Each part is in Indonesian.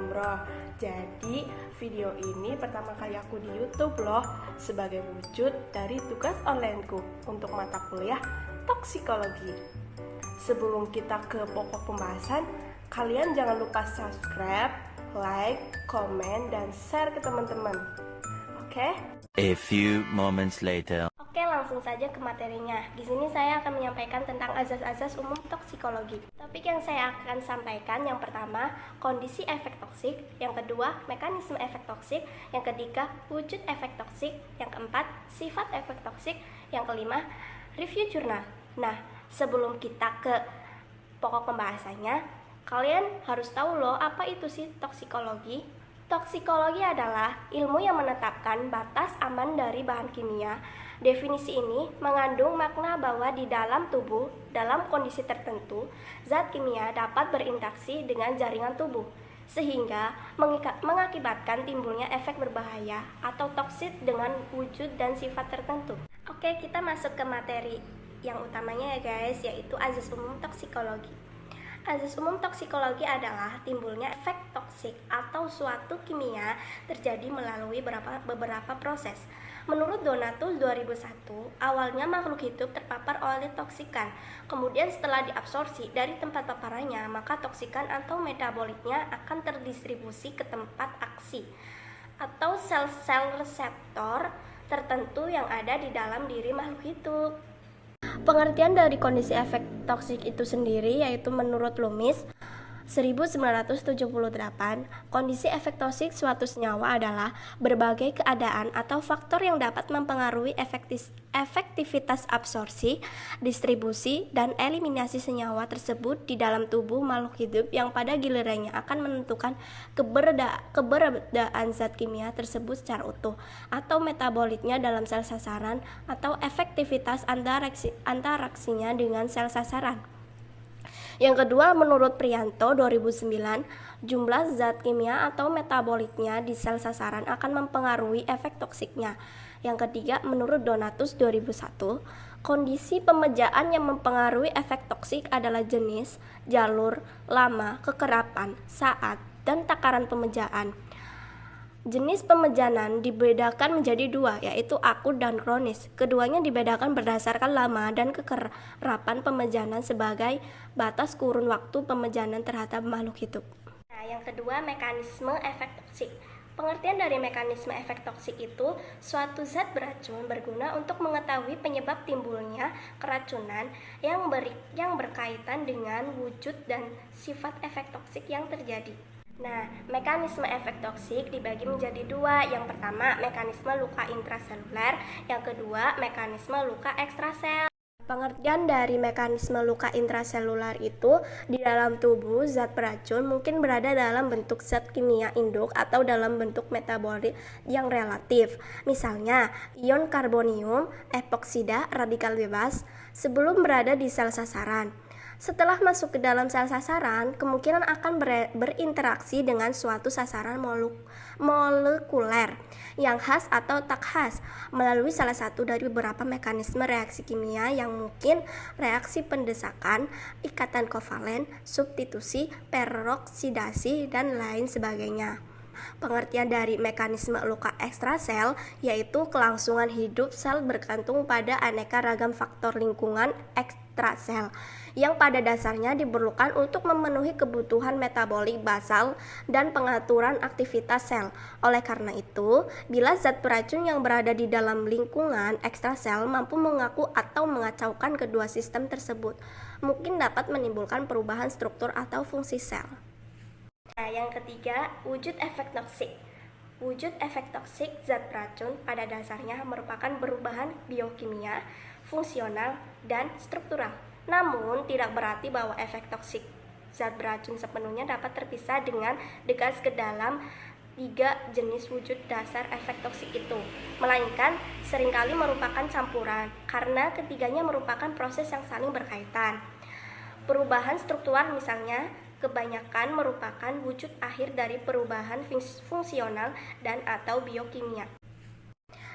umroh. Jadi video ini pertama kali aku di YouTube loh, sebagai wujud dari tugas onlineku untuk mata kuliah toksikologi. Sebelum kita ke pokok pembahasan, kalian jangan lupa subscribe, like, komen, dan share ke teman-teman. Oke? A few moments later. Oke, langsung saja ke materinya. Di sini saya akan menyampaikan tentang azas-azas umum toksikologi. Topik yang saya akan sampaikan yang pertama, kondisi efek toksik, yang kedua, mekanisme efek toksik, yang ketiga, wujud efek toksik, yang keempat, sifat efek toksik, yang kelima, review jurnal. Nah, sebelum kita ke pokok pembahasannya, kalian harus tahu loh apa itu sih toksikologi. Toksikologi adalah ilmu yang menetapkan batas aman dari bahan kimia. Definisi ini mengandung makna bahwa di dalam tubuh, dalam kondisi tertentu, zat kimia dapat berinteraksi dengan jaringan tubuh, sehingga mengakibatkan timbulnya efek berbahaya atau toksik dengan wujud dan sifat tertentu. Oke, kita masuk ke materi yang utamanya ya guys, yaitu azas umum toksikologi. Azas umum toksikologi adalah timbulnya efek toksik atau suatu kimia terjadi melalui beberapa proses. Menurut Donatus 2001, awalnya makhluk hidup terpapar oleh toksikan. Kemudian setelah diabsorpsi dari tempat paparannya, maka toksikan atau metabolitnya akan terdistribusi ke tempat aksi atau sel-sel reseptor tertentu yang ada di dalam diri makhluk hidup. Pengertian dari kondisi efek toksik itu sendiri yaitu menurut Loomis 1978, kondisi efek toksik suatu senyawa adalah berbagai keadaan atau faktor yang dapat mempengaruhi efektivitas absorpsi, distribusi, dan eliminasi senyawa tersebut di dalam tubuh makhluk hidup yang pada gilirannya akan menentukan keberadaan zat kimia tersebut secara utuh atau metabolitnya dalam sel sasaran atau efektivitas interaksinya dengan sel sasaran. Yang kedua, menurut Priyanto 2009, jumlah zat kimia atau metabolitnya di sel sasaran akan mempengaruhi efek toksiknya. Yang ketiga, menurut Donatus 2001, kondisi pemejaan yang mempengaruhi efek toksik adalah jenis, jalur, lama, kekerapan, saat, dan takaran pemejaan. Jenis pemejanan dibedakan menjadi dua, yaitu akut dan kronis. Keduanya dibedakan berdasarkan lama dan kekerapan pemejanan sebagai batas kurun waktu pemejanan terhadap makhluk hidup. Nah, yang kedua, mekanisme efek toksik. Pengertian dari mekanisme efek toksik itu, suatu zat beracun berguna untuk mengetahui penyebab timbulnya keracunan yang berkaitan dengan wujud dan sifat efek toksik yang terjadi. Nah, mekanisme efek toksik dibagi menjadi dua. Yang pertama, mekanisme luka intraseluler. Yang kedua, mekanisme luka ekstrasel. Pengertian dari mekanisme luka intraseluler itu, di dalam tubuh zat beracun mungkin berada dalam bentuk zat kimia induk atau dalam bentuk metabolit yang relatif. Misalnya, ion karbonium, epoksida, radikal bebas, sebelum berada di sel sasaran. Setelah masuk ke dalam sel sasaran, kemungkinan akan berinteraksi dengan suatu sasaran molekuler yang khas atau tak khas melalui salah satu dari beberapa mekanisme reaksi kimia yang mungkin reaksi pendesakan, ikatan kovalen, substitusi, peroksidasi, dan lain sebagainya. Pengertian dari mekanisme luka ekstrasel yaitu kelangsungan hidup sel bergantung pada aneka ragam faktor lingkungan ekstrasel yang pada dasarnya diperlukan untuk memenuhi kebutuhan metabolik basal dan pengaturan aktivitas sel. Oleh karena itu, bila zat beracun yang berada di dalam lingkungan ekstrasel mampu mengaku atau mengacaukan kedua sistem tersebut, mungkin dapat menimbulkan perubahan struktur atau fungsi sel. Nah, yang ketiga, wujud efek toksik. Wujud efek toksik zat beracun pada dasarnya merupakan perubahan biokimia, fungsional, dan struktural. Namun, tidak berarti bahwa efek toksik zat beracun sepenuhnya dapat terpisah dengan degas ke dalam tiga jenis wujud dasar efek toksik itu, melainkan seringkali merupakan campuran, karena ketiganya merupakan proses yang saling berkaitan. Perubahan struktural misalnya, kebanyakan merupakan wujud akhir dari perubahan fungsional dan atau biokimia.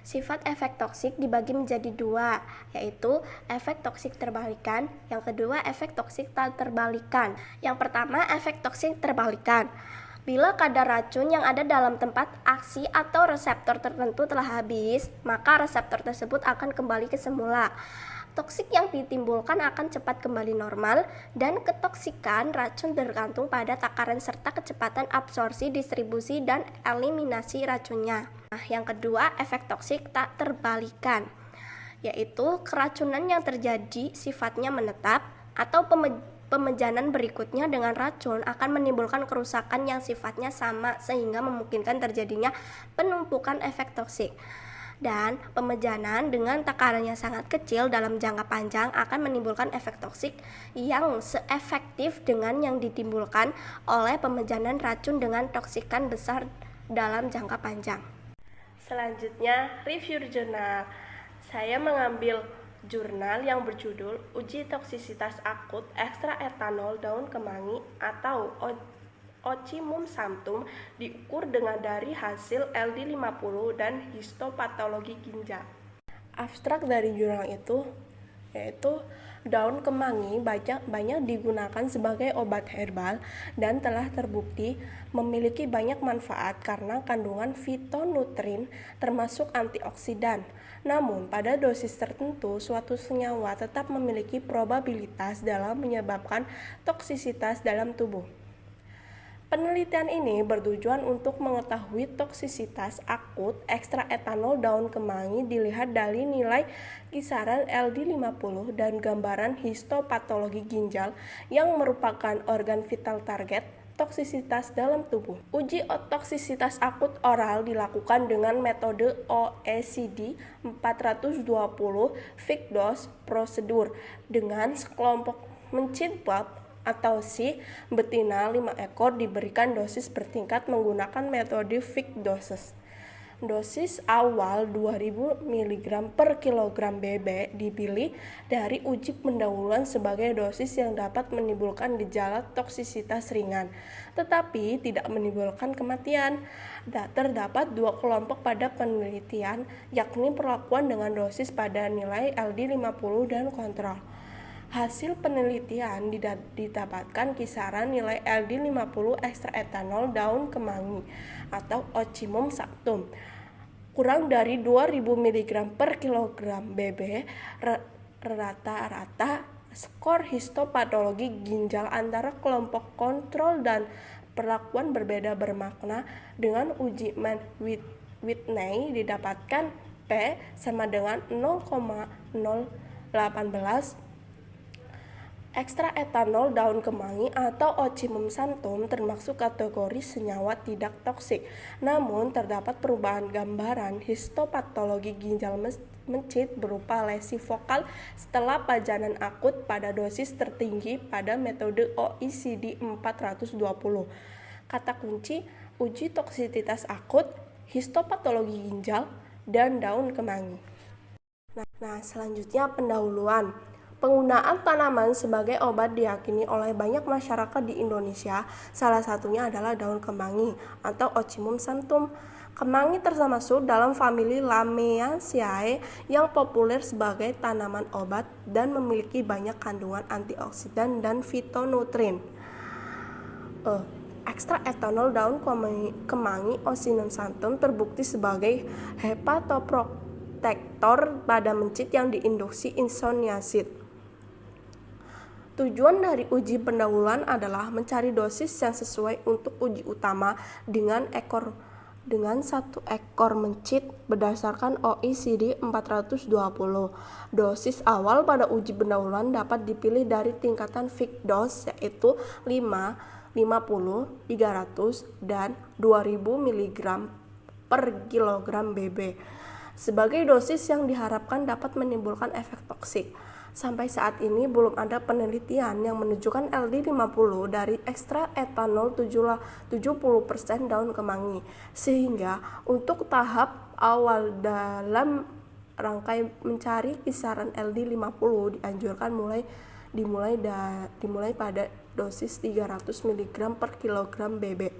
Sifat efek toksik dibagi menjadi dua, yaitu efek toksik terbalikan, yang kedua efek toksik tak terbalikan. Yang pertama, efek toksik terbalikan. Bila kadar racun yang ada dalam tempat aksi atau reseptor tertentu telah habis, maka reseptor tersebut akan kembali ke semula. Toksik yang ditimbulkan akan cepat kembali normal, dan ketoksikan racun bergantung pada takaran serta kecepatan absorpsi, distribusi, dan eliminasi racunnya. Nah, yang kedua, efek toksik tak terbalikan, yaitu keracunan yang terjadi sifatnya menetap atau pemejanan berikutnya dengan racun akan menimbulkan kerusakan yang sifatnya sama sehingga memungkinkan terjadinya penumpukan efek toksik. Dan pemejanan dengan takarannya sangat kecil dalam jangka panjang akan menimbulkan efek toksik yang seefektif dengan yang ditimbulkan oleh pemejanan racun dengan toksikan besar dalam jangka panjang. Selanjutnya, review jurnal. Saya mengambil jurnal yang berjudul Uji Toksisitas Akut Ekstra Etanol Daun Kemangi atau Ocimum Santum diukur dengan dari hasil LD50 dan histopatologi ginjal. Abstrak dari jurnal itu yaitu daun kemangi banyak digunakan sebagai obat herbal dan telah terbukti memiliki banyak manfaat karena kandungan fitonutrin termasuk antioksidan. Namun, pada dosis tertentu, suatu senyawa tetap memiliki probabilitas dalam menyebabkan toksisitas dalam tubuh. Penelitian ini bertujuan untuk mengetahui toksisitas akut ekstra etanol daun kemangi dilihat dari nilai kisaran LD50 dan gambaran histopatologi ginjal yang merupakan organ vital target toksisitas dalam tubuh. Uji toksisitas akut oral dilakukan dengan metode OECD 420 fixed dose prosedur dengan sekelompok mencit bab atau si betina 5 ekor diberikan dosis bertingkat menggunakan metode fixed doses. Dosis awal 2000 mg per kilogram BB dipilih dari uji pendahuluan sebagai dosis yang dapat menimbulkan gejala toksisitas ringan, tetapi tidak menimbulkan kematian. Terdapat dua kelompok pada penelitian, yakni perlakuan dengan dosis pada nilai LD50 dan kontrol. Hasil penelitian didapatkan kisaran nilai LD50 ekstra etanol daun kemangi atau Ocimum Santum kurang dari 2000 mg per kilogram BB. Rata-rata skor histopatologi ginjal antara kelompok kontrol dan perlakuan berbeda bermakna. Dengan uji Mann-Whitney didapatkan P sama dengan 0,018. Ekstra etanol daun kemangi atau Ocimum Santum termasuk kategori senyawa tidak toksik. Namun terdapat perubahan gambaran histopatologi ginjal mencit berupa lesi vokal setelah pajanan akut pada dosis tertinggi pada metode OECD 420. Kata kunci uji toksisitas akut, histopatologi ginjal, dan daun kemangi. Nah, selanjutnya pendahuluan. Penggunaan tanaman sebagai obat diyakini oleh banyak masyarakat di Indonesia, salah satunya adalah daun kemangi atau Ocimum Santum. Kemangi termasuk dalam famili Lamiaceae yang populer sebagai tanaman obat dan memiliki banyak kandungan antioksidan dan fitonutrin. Ekstra etanol daun kemangi Ocimum Santum terbukti sebagai hepatoprotektor pada mencit yang diinduksi insomniasis. Tujuan dari uji pendahuluan adalah mencari dosis yang sesuai untuk uji utama dengan satu ekor mencit berdasarkan OECD 420. Dosis awal pada uji pendahuluan dapat dipilih dari tingkatan fixed dose yaitu 5, 50, 300, dan 2000 mg per kilogram BB sebagai dosis yang diharapkan dapat menimbulkan efek toksik. Sampai saat ini belum ada penelitian yang menunjukkan LD50 dari ekstra etanol 70% daun kemangi. Sehingga untuk tahap awal dalam rangkai mencari kisaran LD50 dianjurkan dimulai pada dosis 300 mg per kilogram BB.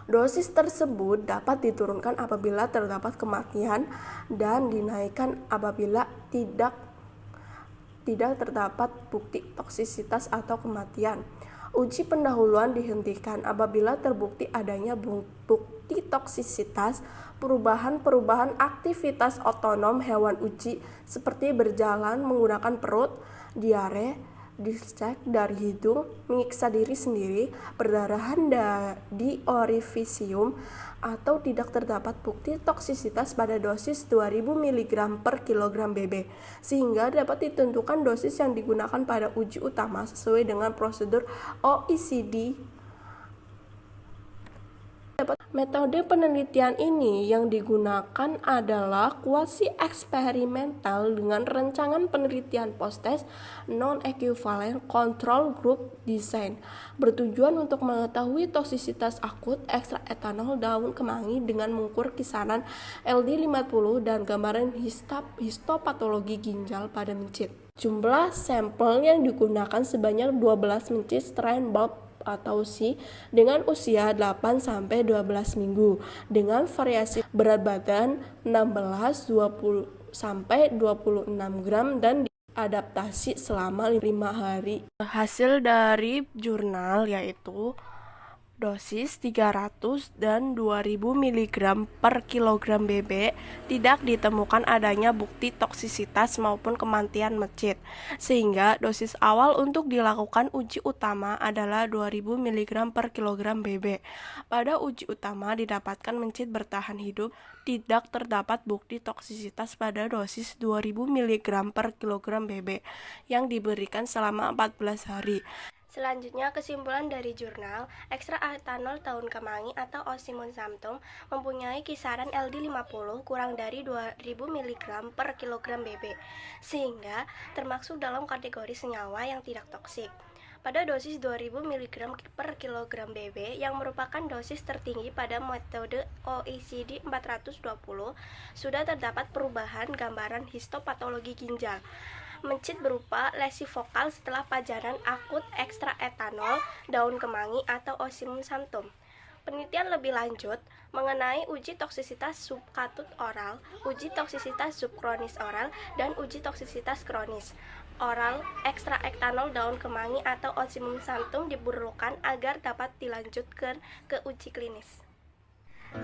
Dosis tersebut dapat diturunkan apabila terdapat kematian dan dinaikkan apabila tidak terdapat bukti toksisitas atau kematian. Uji pendahuluan dihentikan apabila terbukti adanya bukti toksisitas perubahan aktivitas otonom hewan uji seperti berjalan menggunakan perut, diare, discharge dari hidung, menyiksa diri sendiri, perdarahan di orifisium, atau tidak terdapat bukti toksisitas pada dosis 2000 mg per kilogram BB, sehingga dapat ditentukan dosis yang digunakan pada uji utama sesuai dengan prosedur OECD. Metode penelitian ini yang digunakan adalah kuasi eksperimental dengan rancangan penelitian post-test non-equivalent control group design, bertujuan untuk mengetahui toksisitas akut ekstrak etanol daun kemangi dengan mengukur kisaran LD50 dan gambaran histopatologi ginjal pada mencit. Jumlah sampel yang digunakan sebanyak 12 mencit strain bulb atau C dengan usia 8-12 minggu dengan variasi berat badan 16-20-26 gram dan diadaptasi selama 5 hari. Hasil dari jurnal yaitu dosis 300 dan 2000 mg per kilogram BB tidak ditemukan adanya bukti toksisitas maupun kematian mencit, sehingga dosis awal untuk dilakukan uji utama adalah 2000 mg per kilogram BB. Pada uji utama didapatkan mencit bertahan hidup, tidak terdapat bukti toksisitas pada dosis 2000 mg per kilogram BB yang diberikan selama 14 hari. Selanjutnya, kesimpulan dari jurnal, ekstrak etanol daun kemangi atau Ocimum sanctum mempunyai kisaran LD50 kurang dari 2000 mg per kilogram BB, sehingga termasuk dalam kategori senyawa yang tidak toksik. Pada dosis 2000 mg per kilogram BB yang merupakan dosis tertinggi pada metode OECD 420, sudah terdapat perubahan gambaran histopatologi ginjal. Mencit berupa lesi vokal setelah pajanan akut ekstrak etanol daun kemangi atau Ocimum sanctum. Penelitian lebih lanjut mengenai uji toksisitas subkutut oral, uji toksisitas subkronis oral, dan uji toksisitas kronis oral ekstrak etanol daun kemangi atau Ocimum sanctum diperlukan agar dapat dilanjutkan ke uji klinis.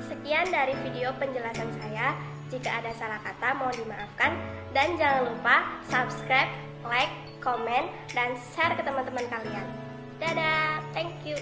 Sekian dari video penjelasan saya. Jika ada salah kata mohon dimaafkan, dan jangan lupa subscribe, like, komen, dan share ke teman-teman kalian. Dadah, thank you.